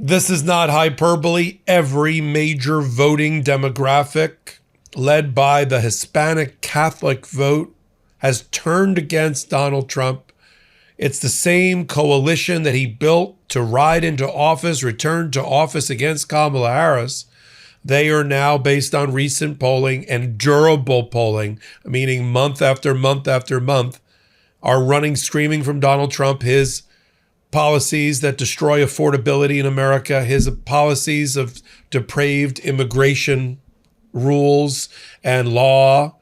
This is not hyperbole. Every major voting demographic, led by the Hispanic Catholic Vote, has turned against Donald Trump. It's the same coalition that he built to ride into office, return to office against Kamala Harris. They are now, based on recent polling and durable polling, meaning month after month after month, are running screaming from Donald Trump, his policies that destroy affordability in America, his policies of depraved immigration rules and law,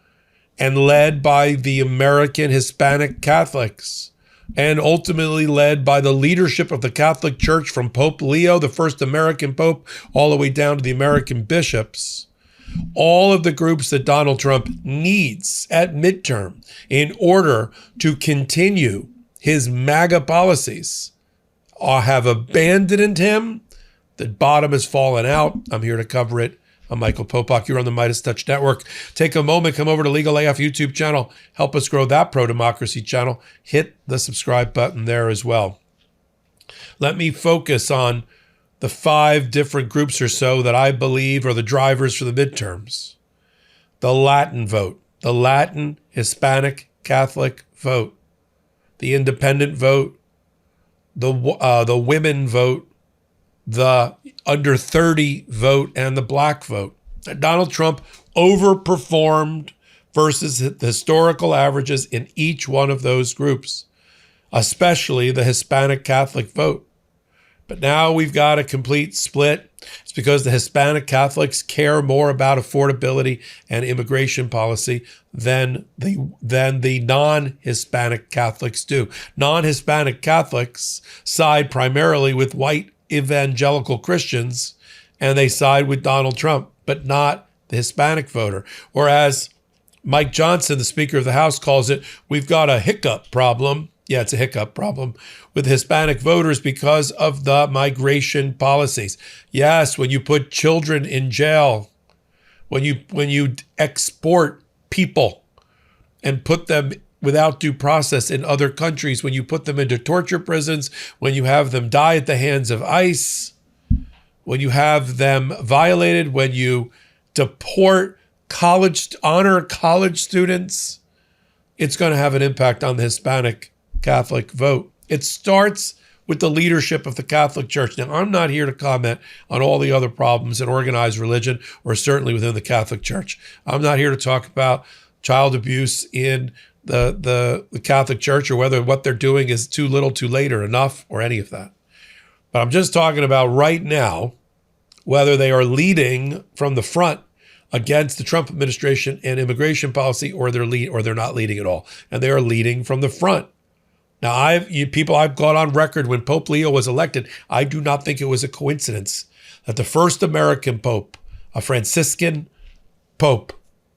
and led by the American Hispanic Catholics, and ultimately led by the leadership of the Catholic Church from Pope Leo, the first American Pope, all the way down to the American bishops. All of the groups that Donald Trump needs at midterm in order to continue his MAGA policies have abandoned him. The bottom has fallen out. I'm here to cover it. I'm Michael Popok. You're on the MeidasTouch Network. Take a moment, come over to Legal AF YouTube channel. Help us grow that pro-democracy channel. Hit the subscribe button there as well. Let me focus on the 5 different groups or so that I believe are the drivers for the midterms. The Latin vote, the Latin Hispanic Catholic vote, the independent vote, the women vote, the under 30 vote, and the black vote. Donald Trump overperformed versus the historical averages in each one of those groups, especially the Hispanic Catholic vote. But now we've got a complete split. It's because the Hispanic Catholics care more about affordability and immigration policy than the non-Hispanic Catholics do. Non-Hispanic Catholics side primarily with white evangelical Christians, and they side with Donald Trump, but not the Hispanic voter. Whereas Mike Johnson, the Speaker of the House, calls it, we've got a hiccup problem. Yeah, it's a hiccup problem with Hispanic voters because of the migration policies. Yes, when you put children in jail, when you export people and put them without due process in other countries, when you put them into torture prisons, when you have them die at the hands of ICE, when you have them violated, when you deport honor college students, it's going to have an impact on the Hispanic Catholic vote. It starts with the leadership of the Catholic Church. Now, I'm not here to comment on all the other problems in organized religion, or certainly within the Catholic Church. I'm not here to talk about child abuse in the Catholic Church, or whether what they're doing is too little, too late, or enough, or any of that. But I'm just talking about right now, whether they are leading from the front against the Trump administration and immigration policy, or they're not leading at all, and they are leading from the front. Now, I've gone on record when Pope Leo was elected. I do not think it was a coincidence that the first American Pope, a Franciscan Pope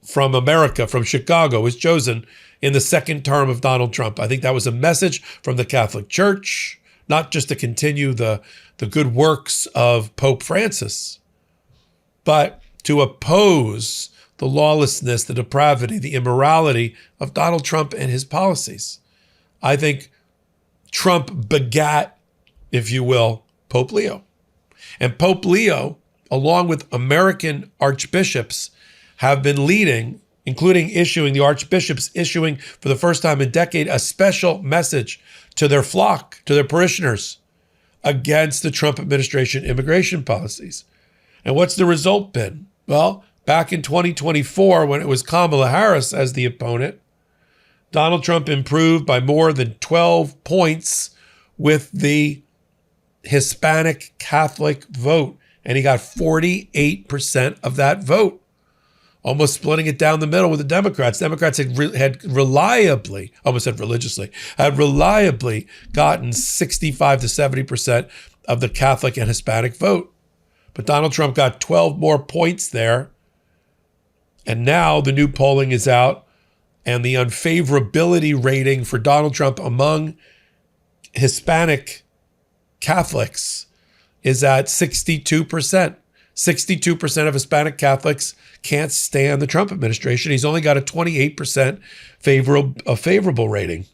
from America, from Chicago, was chosen in the second term of Donald Trump. I think that was a message from the Catholic Church, not just to continue the good works of Pope Francis, but to oppose the lawlessness, the depravity, the immorality of Donald Trump and his policies. I think Trump begat, if you will, Pope Leo. And Pope Leo, along with American archbishops, have been leading, including the archbishops issuing for the first time in a decade, a special message to their flock, to their parishioners, against the Trump administration immigration policies. And what's the result been? Well, back in 2024, when it was Kamala Harris as the opponent, Donald Trump improved by more than 12 points with the Hispanic Catholic vote, and he got 48% of that vote, almost splitting it down the middle with the Democrats. Democrats had reliably, almost said religiously, had reliably gotten 65 to 70% of the Catholic and Hispanic vote. But Donald Trump got 12 more points there, and now the new polling is out, and the unfavorability rating for Donald Trump among Hispanic Catholics is at 62%. 62% of Hispanic Catholics can't stand the Trump administration. He's only got a 28% favorable rating.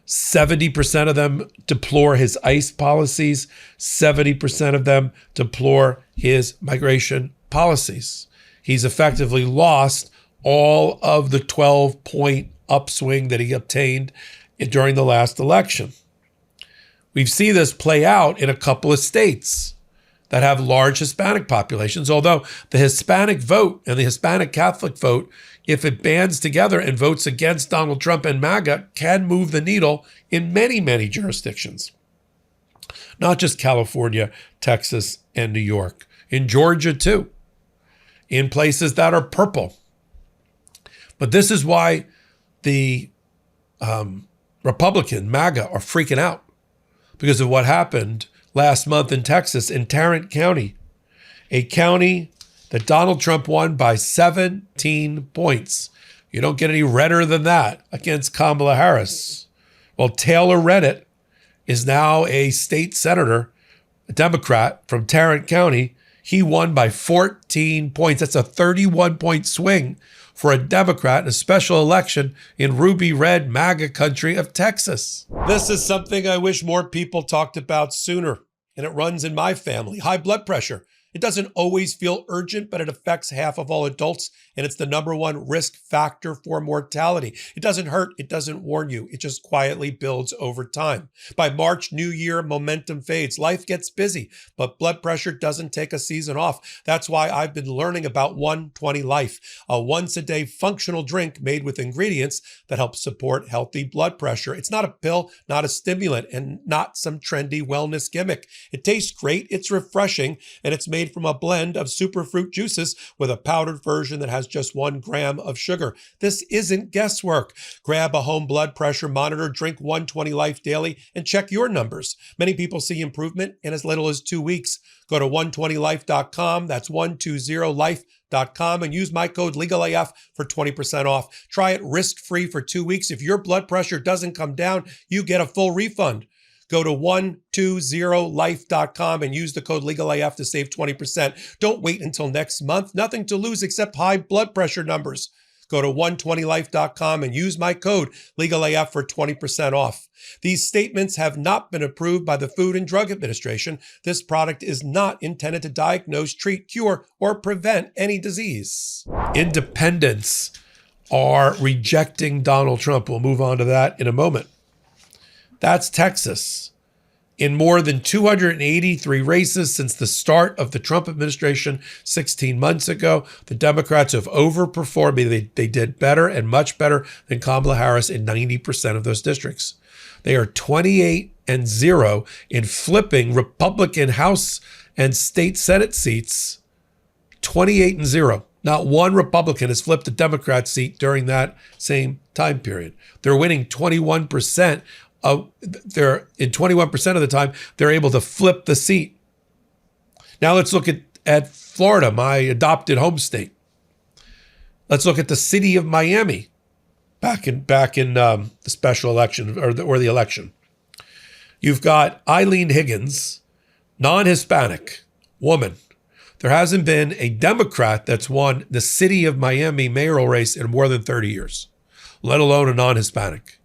70% of them deplore his ICE policies. 70% of them deplore his migration policies. He's effectively lost all of the 12-point upswing that he obtained during the last election. We've seen this play out in a couple of states that have large Hispanic populations, although the Hispanic vote and the Hispanic Catholic vote, if it bands together and votes against Donald Trump and MAGA, can move the needle in many, many jurisdictions. Not just California, Texas, and New York. In Georgia, too. In places that are purple. But this is why the Republican MAGA are freaking out, because of what happened last month in Texas, in Tarrant County, a county that Donald Trump won by 17 points. You don't get any redder than that against Kamala Harris. Well, Taylor Redditt is now a state senator, a Democrat from Tarrant County. He won by 14 points. That's a 31-point swing for a Democrat in a special election in ruby red MAGA country of Texas. This is something I wish more people talked about sooner, and it runs in my family. High blood pressure. It doesn't always feel urgent, but it affects half of all adults, and it's the #1 risk factor for mortality. It doesn't hurt. It doesn't warn you. It just quietly builds over time. By March, New Year, momentum fades. Life gets busy, but blood pressure doesn't take a season off. That's why I've been learning about 120 Life, a once-a-day functional drink made with ingredients that help support healthy blood pressure. It's not a pill, not a stimulant, and not some trendy wellness gimmick. It tastes great, it's refreshing, and it's made from a blend of superfruit juices with a powdered version that has just 1 gram of sugar. This isn't guesswork. Grab a home blood pressure monitor, drink 120 Life daily, and check your numbers. Many people see improvement in as little as 2 weeks. Go to 120life.com, that's 120life.com, and use my code LegalAF for 20% off. Try it risk-free for 2 weeks. If your blood pressure doesn't come down, you get a full refund. Go to 120life.com and use the code LegalAF to save 20%. Don't wait until next month. Nothing to lose except high blood pressure numbers. Go to 120life.com and use my code LegalAF for 20% off. These statements have not been approved by the Food and Drug Administration. This product is not intended to diagnose, treat, cure, or prevent any disease. Independents are rejecting Donald Trump. We'll move on to that in a moment. That's Texas. In more than 283 races since the start of the Trump administration 16 months ago, the Democrats have overperformed. They did better and much better than Kamala Harris in 90% of those districts. They are 28-0 in flipping Republican House and state Senate seats. 28-0. Not one Republican has flipped a Democrat seat during that same time period. They're winning 21%. In 21% of the time, they're able to flip the seat. Now let's look at Florida, my adopted home state. Let's look at the city of Miami back in the special election or the election. You've got Eileen Higgins, non-Hispanic woman. There hasn't been a Democrat that's won the city of Miami mayoral race in more than 30 years, let alone a non-Hispanic.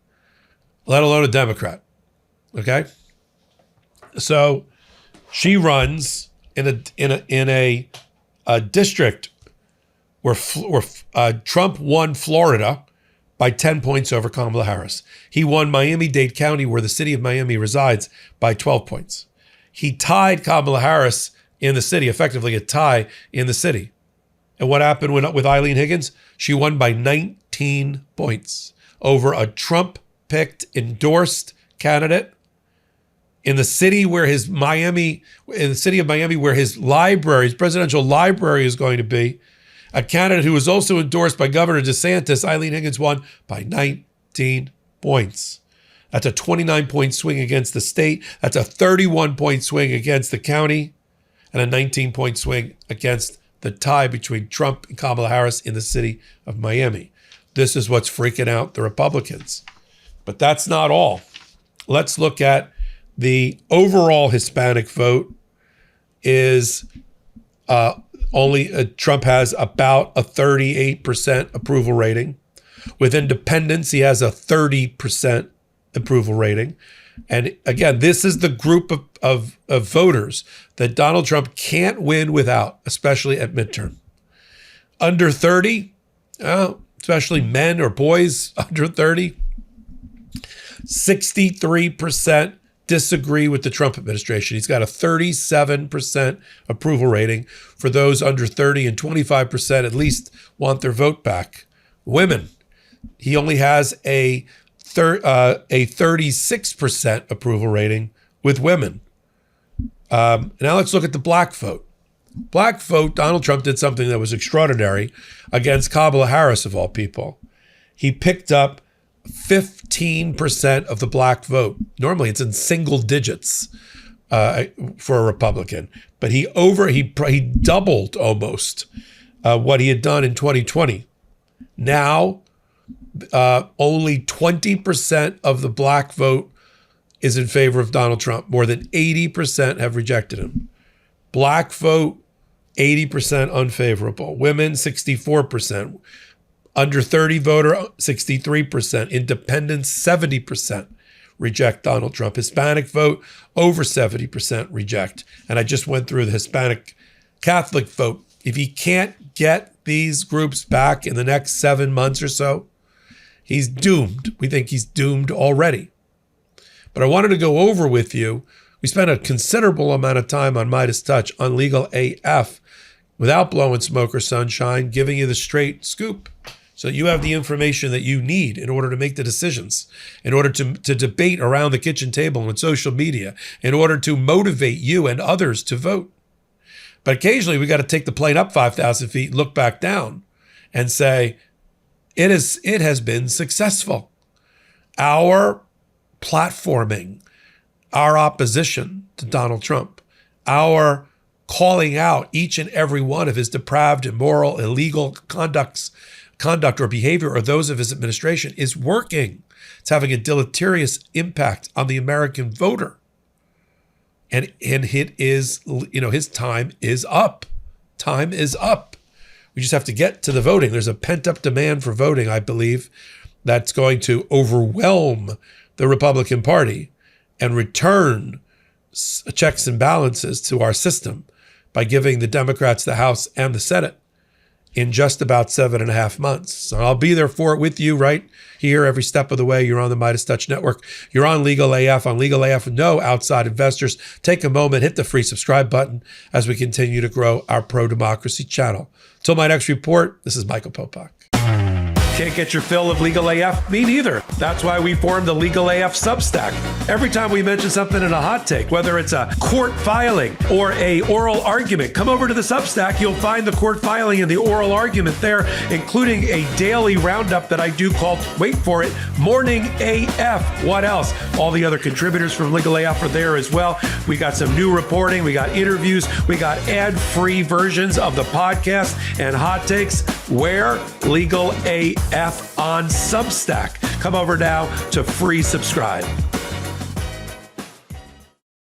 Let alone a Democrat, okay? So she runs in a district where Trump won Florida by 10 points over Kamala Harris. He won Miami-Dade County, where the city of Miami resides, by 12 points. He tied Kamala Harris in the city, effectively a tie in the city. And what happened with Eileen Higgins? She won by 19 points over a Trump-picked, endorsed candidate in the city where his Miami, where his presidential library is going to be, a candidate who was also endorsed by Governor DeSantis. Eileen Higgins won by 19 points. That's a 29-point swing against the state. That's a 31-point swing against the county, and a 19-point swing against the tie between Trump and Kamala Harris in the city of Miami. This is what's freaking out the Republicans. But that's not all. Let's look at the overall Hispanic vote. Is Trump has about a 38% approval rating. With independents, he has a 30% approval rating. And again, this is the group of voters that Donald Trump can't win without, especially at midterm. Under 30, especially men or boys under 30, 63% disagree with the Trump administration. He's got a 37% approval rating for those under 30, and 25% at least want their vote back. Women, he only has a 36% approval rating with women. Now let's look at the black vote. Black vote, Donald Trump did something that was extraordinary against Kamala Harris, of all people. He picked up 15% of the black vote. Normally it's in single digits for a Republican, but he doubled almost what he had done in 2020. Now, only 20% of the black vote is in favor of Donald Trump. More than 80% have rejected him. Black vote, 80% unfavorable. Women, 64%. Under 30 voter, 63%. Independents, 70% reject Donald Trump. Hispanic vote, over 70% reject. And I just went through the Hispanic Catholic vote. If he can't get these groups back in the next 7 months or so, he's doomed. We think he's doomed already. But I wanted to go over with you. We spent a considerable amount of time on MeidasTouch on Legal AF without blowing smoke or sunshine, giving you the straight scoop so you have the information that you need in order to make the decisions, in order to debate around the kitchen table and social media, in order to motivate you and others to vote. But occasionally we got to take the plane up 5,000 feet, look back down and say, it has been successful. Our platforming, our opposition to Donald Trump, our calling out each and every one of his depraved, immoral, illegal conduct or behavior or those of his administration is working. It's having a deleterious impact on the American voter. And it is, his time is up. Time is up. We just have to get to the voting. There's a pent-up demand for voting, I believe, that's going to overwhelm the Republican Party and return checks and balances to our system by giving the Democrats the House and the Senate in just about 7.5 months. So I'll be there for it with you right here every step of the way. You're on the MeidasTouch Network. You're on Legal AF. On Legal AF, no outside investors. Take a moment, hit the free subscribe button as we continue to grow our pro-democracy channel. Till my next report, this is Michael Popok. Can't get your fill of Legal AF? Me neither. That's why we formed the Legal AF Substack. Every time we mention something in a hot take, whether it's a court filing or a oral argument, come over to the Substack. You'll find the court filing and the oral argument there, including a daily roundup that I do called, wait for it, Morning AF. What else? All the other contributors from Legal AF are there as well. We got some new reporting. We got interviews. We got ad-free versions of the podcast and hot takes. Where? Legal AF on Substack. Come over now to free subscribe.